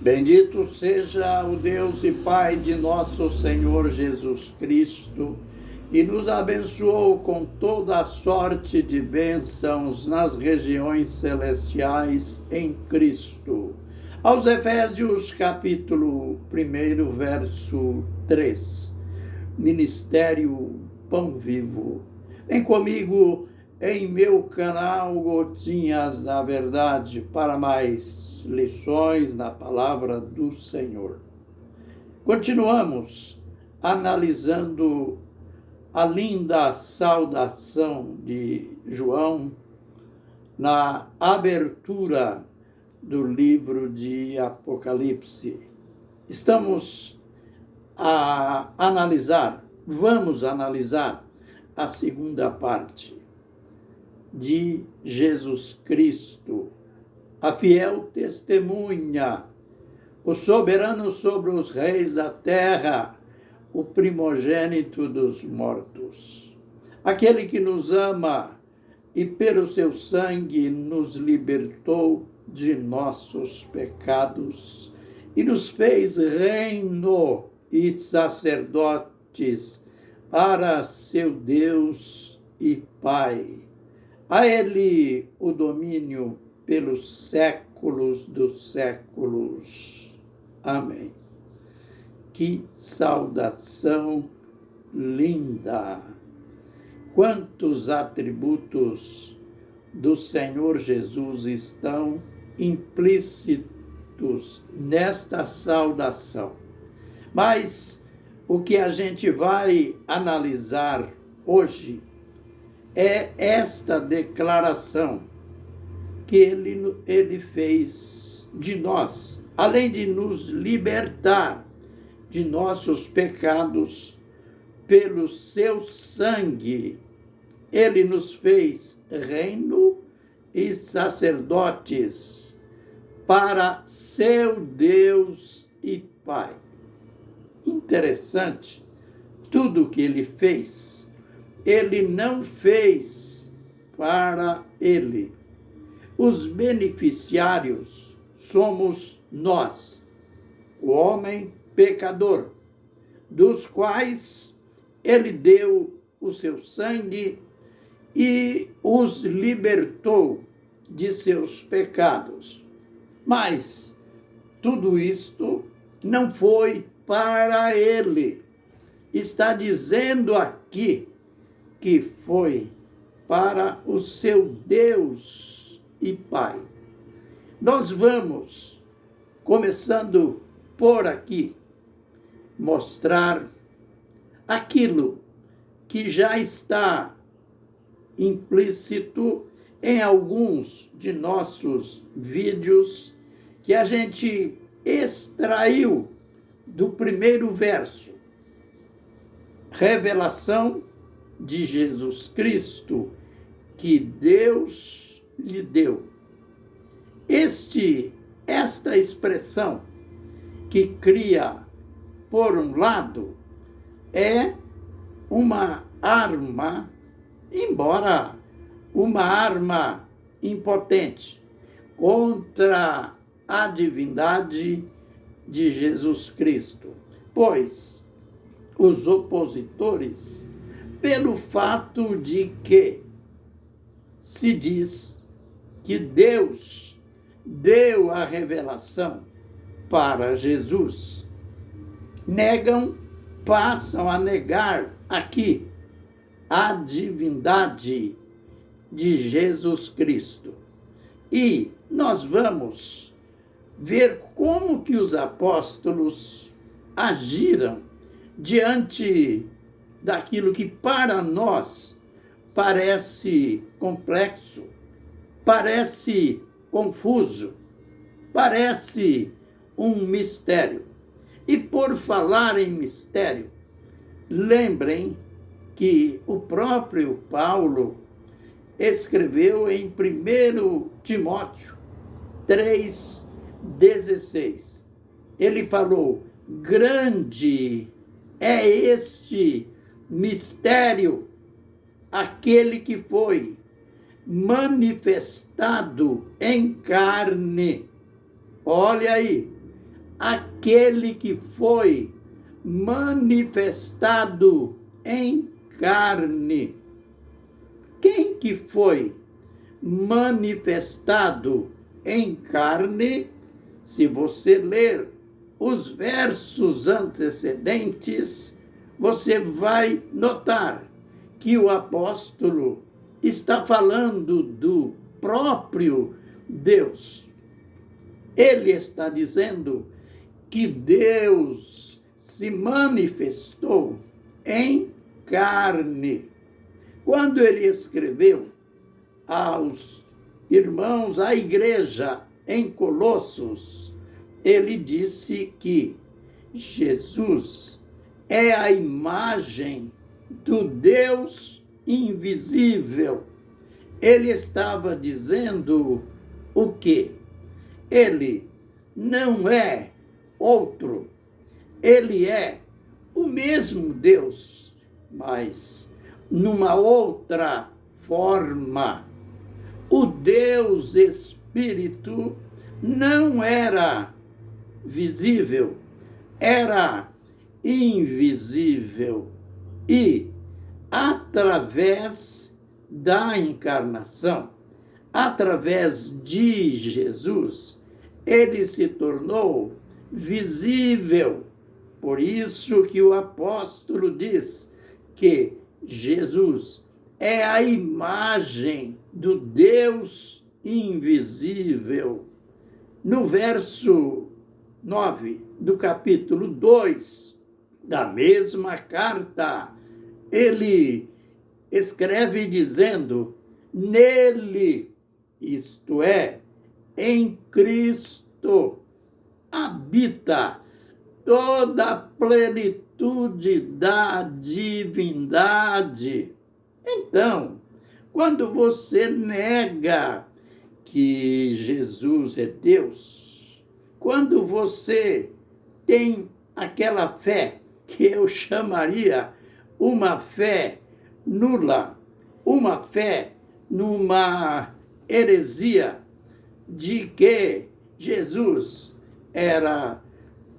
Bendito seja o Deus e Pai de nosso Senhor Jesus Cristo, e nos abençoou com toda a sorte de bênçãos nas regiões celestiais em Cristo. Aos Efésios, capítulo 1, verso 3. Ministério Pão Vivo. Vem comigo em meu canal Gotinhas da Verdade para mais lições na palavra do Senhor. Continuamos analisando a linda saudação de João na abertura do livro de Apocalipse. Vamos analisar a segunda parte de Jesus Cristo, a fiel testemunha, o soberano sobre os reis da terra, o primogênito dos mortos, aquele que nos ama e pelo seu sangue nos libertou de nossos pecados e nos fez reino e sacerdotes para seu Deus e Pai. A ele o domínio pelos séculos dos séculos. Amém. Que saudação linda! Quantos atributos do Senhor Jesus estão implícitos nesta saudação. Mas o que a gente vai analisar hoje é esta declaração que ele fez de nós, além de nos libertar de nossos pecados pelo seu sangue. Ele nos fez reino e sacerdotes para seu Deus e Pai. Interessante, tudo o que ele fez, ele não fez para ele. Os beneficiários somos nós, o homem pecador, dos quais ele deu o seu sangue e os libertou de seus pecados. Mas tudo isto não foi para ele. Está dizendo aqui que foi para o seu Deus e Pai. Nós vamos, começando por aqui, mostrar aquilo que já está implícito em alguns de nossos vídeos que a gente extraiu do primeiro verso. Revelação de Jesus Cristo que Deus lhe deu. Esta expressão que cria, por um lado, é uma arma, embora uma arma impotente, contra a divindade de Jesus Cristo, pois os opositores, pelo fato de que se diz que Deus deu a revelação para Jesus, passam a negar aqui a divindade de Jesus Cristo. E nós vamos ver como que os apóstolos agiram diante daquilo que para nós parece complexo, parece confuso, parece um mistério. E por falar em mistério, lembrem que o próprio Paulo escreveu em 1 Timóteo 3,16. Ele falou: grande é este mistério, aquele que foi manifestado em carne. Olha aí, aquele que foi manifestado em carne. Quem que foi manifestado em carne? Se você ler os versos antecedentes, você vai notar que o apóstolo está falando do próprio Deus. Ele está dizendo que Deus se manifestou em carne. Quando ele escreveu aos irmãos, à igreja em Colossos, ele disse que Jesus é a imagem do Deus invisível. Ele estava dizendo o quê? Ele não é outro. Ele é o mesmo Deus, mas numa outra forma. O Deus Espírito não era visível, era invisível. E, através da encarnação, através de Jesus, ele se tornou visível. Por isso que o apóstolo diz que Jesus é a imagem do Deus invisível. No verso 9 do capítulo 2 da mesma carta, ele escreve dizendo: nele, isto é, em Cristo, habita toda a plenitude da divindade. Então, quando você nega que Jesus é Deus, quando você tem aquela fé que eu chamaria uma fé nula, uma fé numa heresia de que Jesus era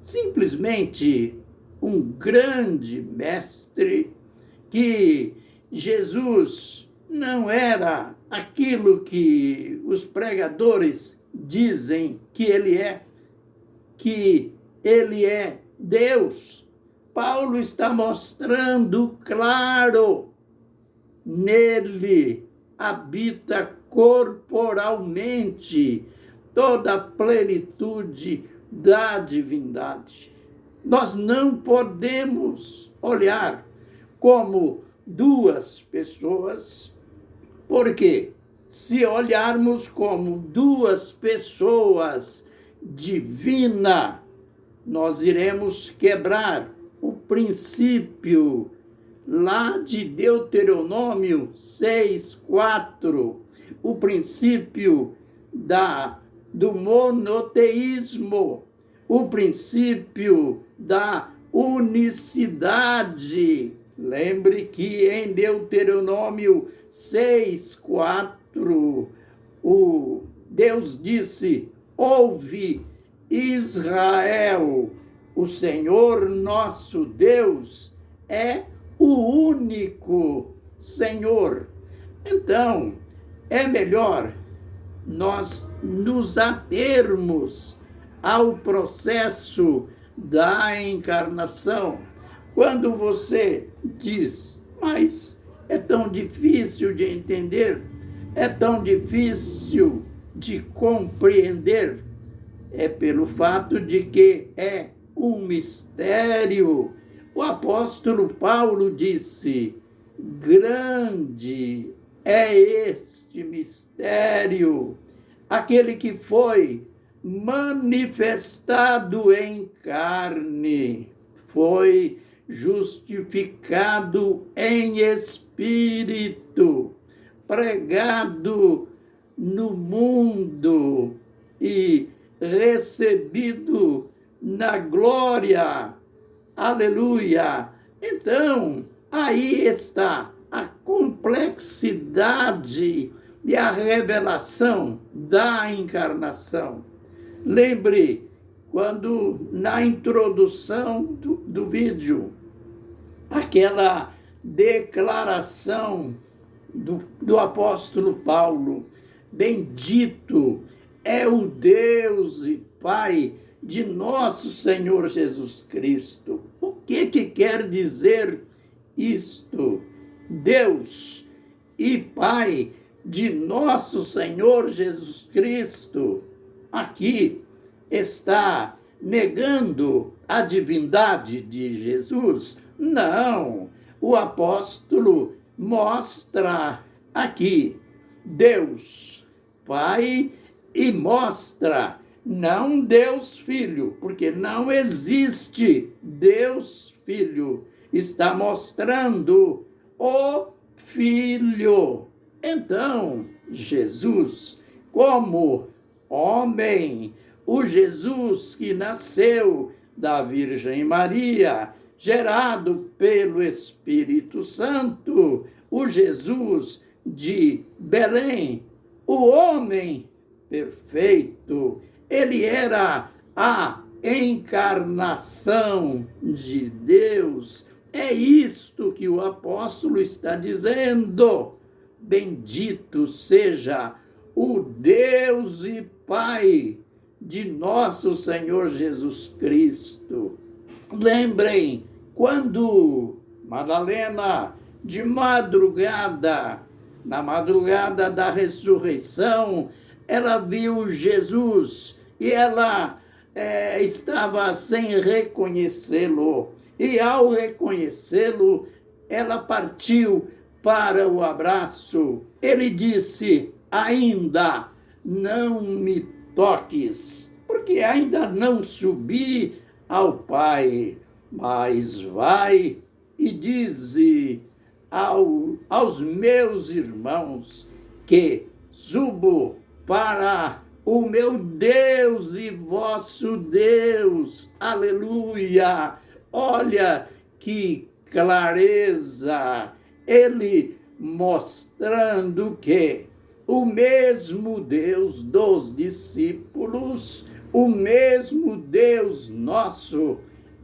simplesmente um grande mestre, que Jesus não era aquilo que os pregadores dizem que ele é Deus. Paulo está mostrando claro, nele habita corporalmente toda a plenitude da divindade. Nós não podemos olhar como duas pessoas, porque se olharmos como duas pessoas divinas, nós iremos quebrar o princípio lá de Deuteronômio 6:4, o princípio do monoteísmo, o princípio da unicidade. Lembre que em Deuteronômio 6:4, Deus disse: ouve, Israel, o Senhor nosso Deus é o único Senhor. Então, é melhor nós nos atermos ao processo da encarnação. Quando você diz, mas é tão difícil de entender, é tão difícil de compreender, é pelo fato de que é um mistério. O apóstolo Paulo disse: grande é este mistério, aquele que foi manifestado em carne, foi justificado em espírito, pregado no mundo e recebido na glória. Aleluia! Então, aí está a complexidade e a revelação da encarnação. Lembre quando na introdução do vídeo, aquela declaração do apóstolo Paulo: bendito é o Deus e Pai de nosso Senhor Jesus Cristo. O que quer dizer isto? Deus e Pai de nosso Senhor Jesus Cristo. Aqui está negando a divindade de Jesus? Não. O apóstolo mostra aqui Deus Pai e mostra não Deus Filho, porque não existe Deus Filho. Está mostrando o Filho. Então, Jesus, como homem, o Jesus que nasceu da Virgem Maria, gerado pelo Espírito Santo, o Jesus de Belém, o homem perfeito, ele era a encarnação de Deus. É isto que o apóstolo está dizendo. Bendito seja o Deus e Pai de nosso Senhor Jesus Cristo. Lembrem, quando Madalena, de madrugada, na madrugada da ressurreição, ela viu Jesus e ela estava sem reconhecê-lo. E ao reconhecê-lo, ela partiu para o abraço. Ele disse: ainda não me toques, porque ainda não subi ao Pai, mas vai e dize aos meus irmãos que subo para o meu Deus e vosso Deus. Aleluia! Olha que clareza! Ele mostrando que o mesmo Deus dos discípulos, o mesmo Deus nosso,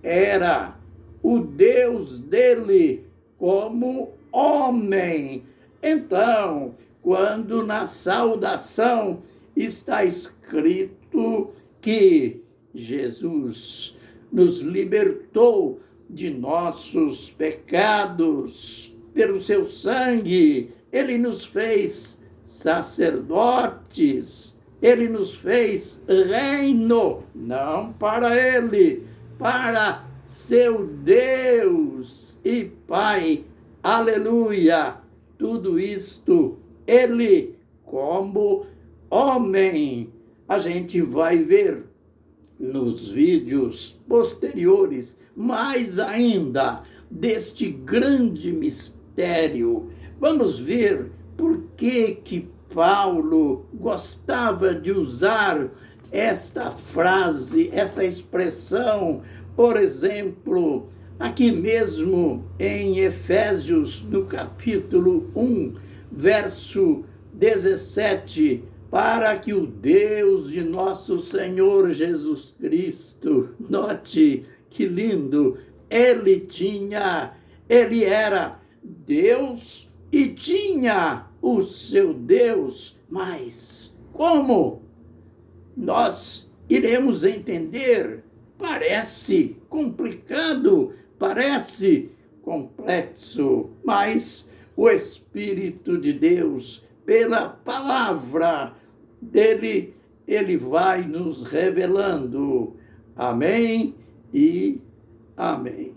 era o Deus dele como homem. Então, quando na saudação está escrito que Jesus nos libertou de nossos pecados pelo seu sangue, ele nos fez sacerdotes, ele nos fez reino, não para ele, para seu Deus e Pai. Aleluia! Tudo isto, ele como homem. A gente vai ver nos vídeos posteriores mais ainda deste grande mistério. Vamos ver por que Paulo gostava de usar esta frase, esta expressão. Por exemplo, aqui mesmo em Efésios, no capítulo 1, verso 17, para que o Deus de nosso Senhor Jesus Cristo, note que lindo, ele era Deus e tinha o seu Deus, mas como nós iremos entender? Parece complicado, parece complexo, mas o Espírito de Deus, pela palavra dele, ele vai nos revelando. Amém e amém.